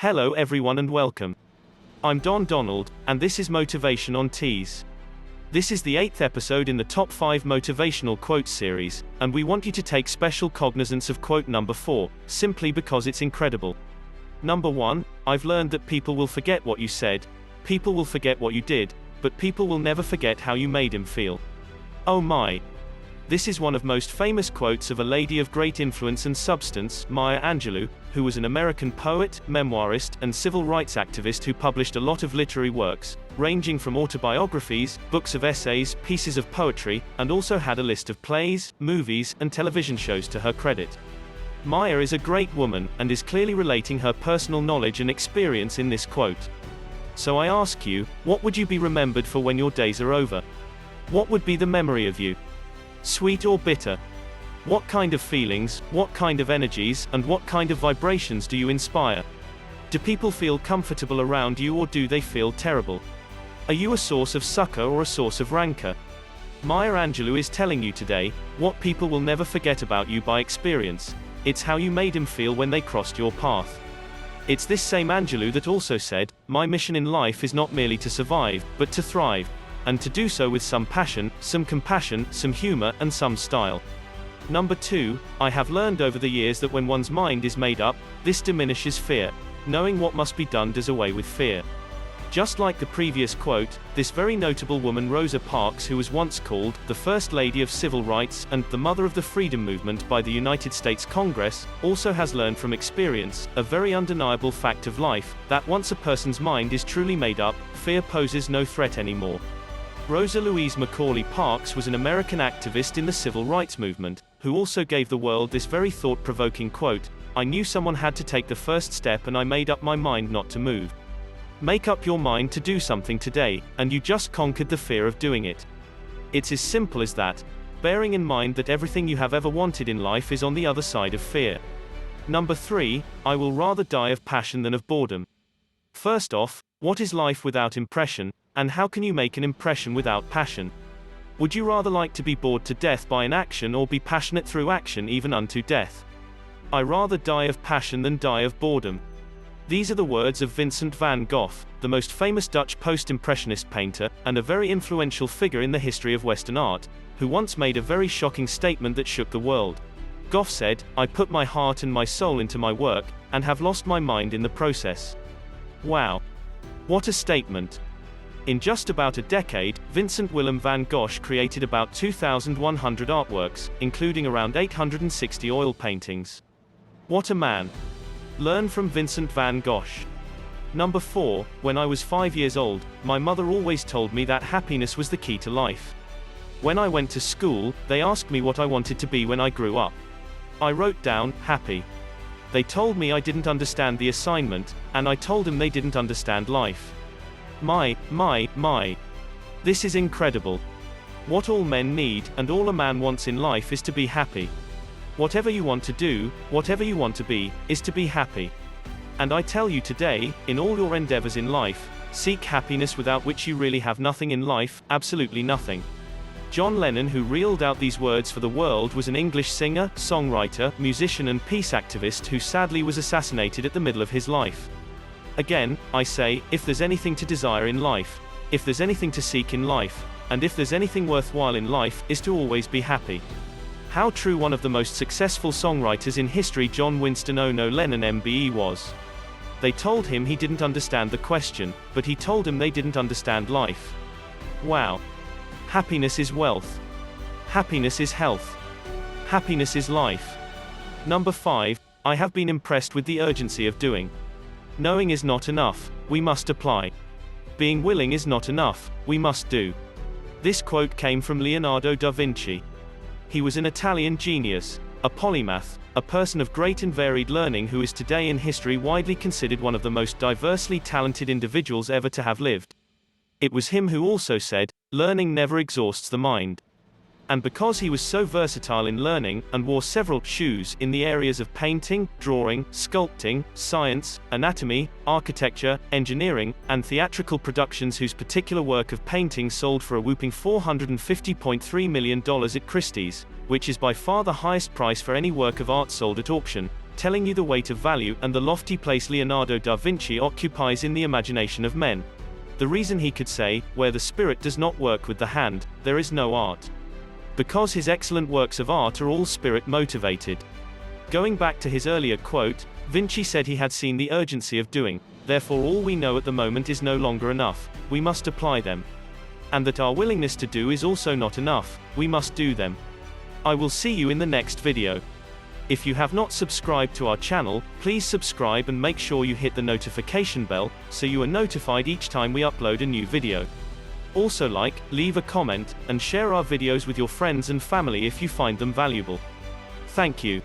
Hello everyone and welcome. I'm Don Donald, and this is Motivation on Tees. This is the 8th episode in the Top 5 Motivational Quotes series, and we want you to take special cognizance of quote number 4, simply because it's incredible. Number 1, I've learned that people will forget what you said, people will forget what you did, but people will never forget how you made him feel. Oh my. This is one of most famous quotes of a lady of great influence and substance, Maya Angelou, who was an American poet, memoirist, and civil rights activist who published a lot of literary works, ranging from autobiographies, books of essays, pieces of poetry, and also had a list of plays, movies, and television shows to her credit. Maya is a great woman, and is clearly relating her personal knowledge and experience in this quote. So I ask you, what would you be remembered for when your days are over? What would be the memory of you? Sweet or bitter? What kind of feelings, what kind of energies, and what kind of vibrations do you inspire? Do people feel comfortable around you or do they feel terrible? Are you a source of succor or a source of rancor? Maya Angelou is telling you today, what people will never forget about you by experience, it's how you made them feel when they crossed your path. It's this same Angelou that also said, my mission in life is not merely to survive, but to thrive. And to do so with some passion, some compassion, some humor, and some style. Number 2, I have learned over the years that when one's mind is made up, this diminishes fear. Knowing what must be done does away with fear. Just like the previous quote, this very notable woman Rosa Parks, who was once called the First Lady of Civil Rights and the Mother of the Freedom Movement by the United States Congress, also has learned from experience, a very undeniable fact of life, that once a person's mind is truly made up, fear poses no threat anymore. Rosa Louise Macaulay Parks was an American activist in the civil rights movement, who also gave the world this very thought-provoking quote, I knew someone had to take the first step and I made up my mind not to move. Make up your mind to do something today, and you just conquered the fear of doing it. It's as simple as that, bearing in mind that everything you have ever wanted in life is on the other side of fear. Number 3, I will rather die of passion than of boredom. First off, what is life without impression? And how can you make an impression without passion? Would you rather like to be bored to death by an action or be passionate through action even unto death? I rather die of passion than die of boredom. These are the words of Vincent van Gogh, the most famous Dutch post-impressionist painter, and a very influential figure in the history of Western art, who once made a very shocking statement that shook the world. Gogh said, I put my heart and my soul into my work, and have lost my mind in the process. Wow. What a statement. In just about a decade, Vincent Willem van Gogh created about 2,100 artworks, including around 860 oil paintings. What a man. Learn from Vincent van Gogh. Number 4, when I was 5 years old, my mother always told me that happiness was the key to life. When I went to school, they asked me what I wanted to be when I grew up. I wrote down, happy. They told me I didn't understand the assignment, and I told them they didn't understand life. My. This is incredible. What all men need, and all a man wants in life is to be happy. Whatever you want to do, whatever you want to be, is to be happy. And I tell you today, in all your endeavors in life, seek happiness without which you really have nothing in life, absolutely nothing. John Lennon, who reeled out these words for the world, was an English singer, songwriter, musician and peace activist who sadly was assassinated at the middle of his life. Again, I say, if there's anything to desire in life, if there's anything to seek in life, and if there's anything worthwhile in life, is to always be happy. How true one of the most successful songwriters in history, John Winston Ono Lennon MBE, was. They told him he didn't understand the question, but he told them they didn't understand life. Wow. Happiness is wealth. Happiness is health. Happiness is life. Number 5, I have been impressed with the urgency of doing. Knowing is not enough, we must apply. Being willing is not enough, we must do. This quote came from Leonardo da Vinci. He was an Italian genius, a polymath, a person of great and varied learning who is today in history widely considered one of the most diversely talented individuals ever to have lived. It was him who also said, learning never exhausts the mind. And because he was so versatile in learning, and wore several shoes in the areas of painting, drawing, sculpting, science, anatomy, architecture, engineering, and theatrical productions, whose particular work of painting sold for a whopping $450.3 million at Christie's, which is by far the highest price for any work of art sold at auction, telling you the weight of value and the lofty place Leonardo da Vinci occupies in the imagination of men. The reason he could say, "Where the spirit does not work with the hand, there is no art." Because his excellent works of art are all spirit motivated. Going back to his earlier quote, Vinci said he had seen the urgency of doing, therefore all we know at the moment is no longer enough, we must apply them. And that our willingness to do is also not enough, we must do them. I will see you in the next video. If you have not subscribed to our channel, please subscribe and make sure you hit the notification bell, so you are notified each time we upload a new video. Also like, leave a comment, and share our videos with your friends and family if you find them valuable. Thank you.